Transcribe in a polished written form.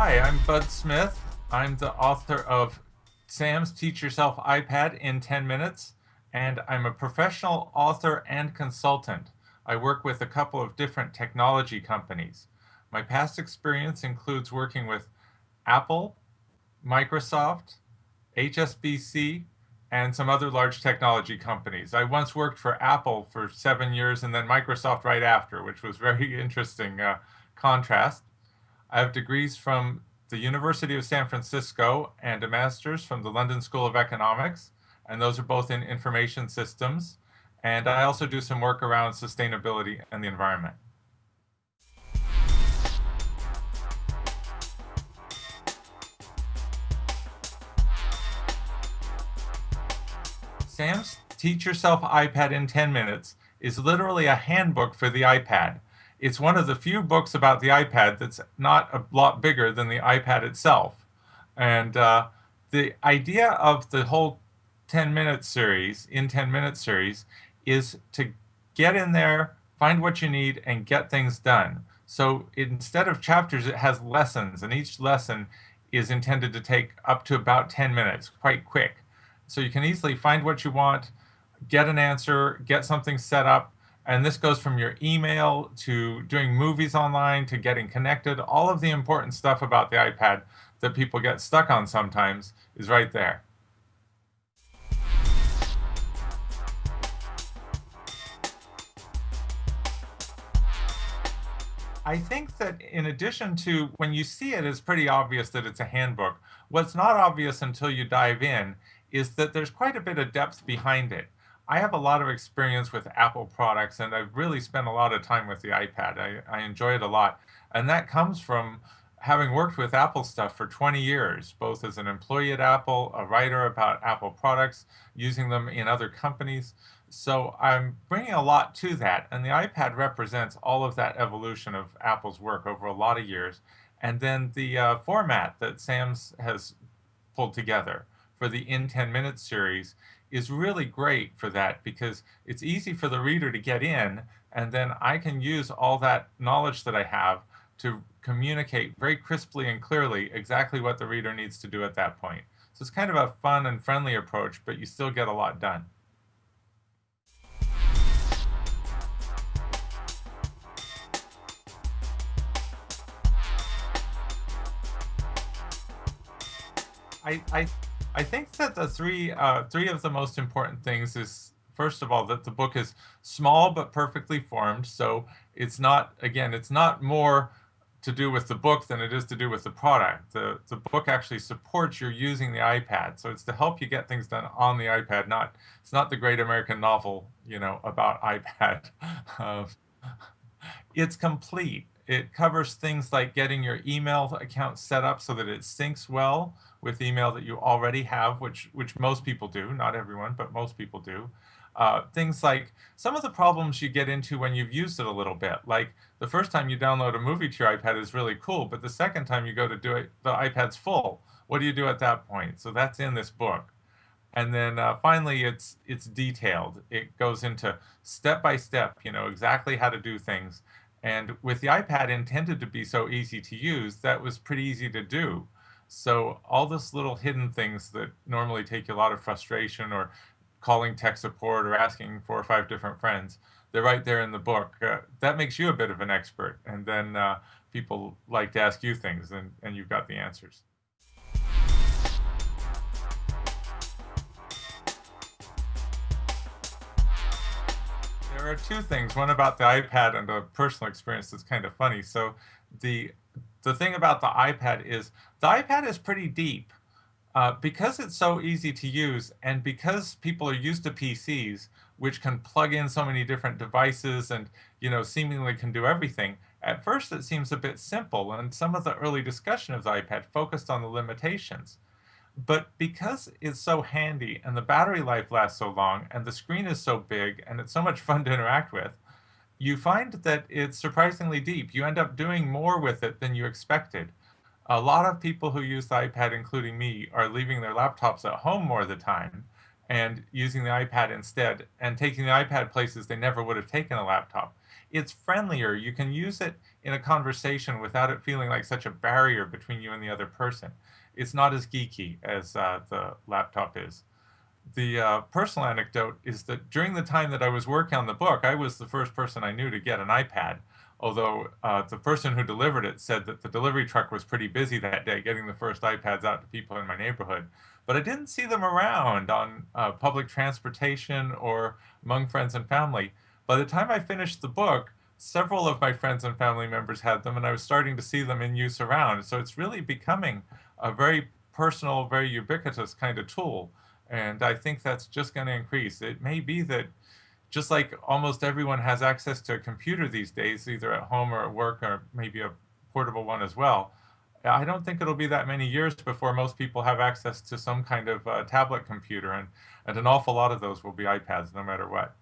Hi, I'm Bud Smith. I'm the author of Sam's Teach Yourself iPad in 10 Minutes, and I'm a professional author and consultant. I work with a couple of different technology companies. My past experience includes working with Apple, Microsoft, HSBC, and some other large technology companies. I once worked for Apple for 7 years and then Microsoft right after, which was very interesting contrast. I have degrees from the University of San Francisco and a master's from the London School of Economics, and those are both in information systems. And I also do some work around sustainability and the environment. Sam's Teach Yourself iPad in 10 Minutes is literally a handbook for the iPad. It's one of the few books about the iPad that's not a lot bigger than the iPad itself. And the idea of the whole 10-minute series, in 10 minute series, is to get in there, find what you need, and get things done. So instead of chapters, it has lessons, and each lesson is intended to take up to about 10 minutes, quite quick. So you can easily find what you want, get an answer, get something set up. And this goes from your email to doing movies online to getting connected. All of the important stuff about the iPad that people get stuck on sometimes is right there. I think that in addition to when you see it, it's pretty obvious that it's a handbook. What's not obvious until you dive in is that there's quite a bit of depth behind it. I have a lot of experience with Apple products, and I've really spent a lot of time with the iPad. I enjoy it a lot. And that comes from having worked with Apple stuff for 20 years, both as an employee at Apple, a writer about Apple products, using them in other companies. So I'm bringing a lot to that, and the iPad represents all of that evolution of Apple's work over a lot of years. And then the format that Sam's has pulled together for the In 10 Minutes series is really great for that because it's easy for the reader to get in, and then I can use all that knowledge that I have to communicate very crisply and clearly exactly what the reader needs to do at that point. So it's kind of a fun and friendly approach, but you still get a lot done. I, I, I think that the three of the most important things is first of all that the book is small but perfectly formed. So it's not more to do with the book than it is to do with the product. The book actually supports your using the iPad, so it's to help you get things done on the iPad. Not It's not the great American novel, about iPad. Uh, it's complete. It covers things like getting your email account set up so that it syncs well with email that you already have, which most people do, not everyone, but most people do. Things like some of the problems you get into when you've used it a little bit, like the first time you download a movie to your iPad is really cool, but the second time you go to do it, the iPad's full. What do you do at that point? So that's in this book. And then finally, it's detailed. It goes into step by step, exactly how to do things. And with the iPad intended to be so easy to use, that was pretty easy to do. So all those little hidden things that normally take you a lot of frustration, or calling tech support or asking 4 or 5 different friends, they're right there in the book. That makes you a bit of an expert. And then people like to ask you things, and you've got the answers. There are two things, one about the iPad and a personal experience that's kind of funny. So the the thing about the iPad is the iPad is pretty deep. Because it's so easy to use and because people are used to PCs, which can plug in so many different devices and seemingly can do everything, at first it seems a bit simple, and some of the early discussion of the iPad focused on the limitations. But because it's so handy and the battery life lasts so long and the screen is so big and it's so much fun to interact with, you find that it's surprisingly deep. You end up doing more with it than you expected. A lot of people who use the iPad, including me, are leaving their laptops at home more of the time and using the iPad instead and taking the iPad places they never would have taken a laptop. It's friendlier. You can use it in a conversation without it feeling like such a barrier between you and the other person. It's not as geeky as the laptop is. The personal anecdote is that during the time that I was working on the book, I was the first person I knew to get an iPad. Although the person who delivered it said that the delivery truck was pretty busy that day getting the first iPads out to people in my neighborhood. But I didn't see them around on public transportation or among friends and family. By the time I finished the book, several of my friends and family members had them, and I was starting to see them in use around. So it's really becoming a very personal, very ubiquitous kind of tool. And I think that's just going to increase. It may be that just like almost everyone has access to a computer these days, either at home or at work, or maybe a portable one as well, I don't think it'll be that many years before most people have access to some kind of tablet computer, and an awful lot of those will be iPads no matter what.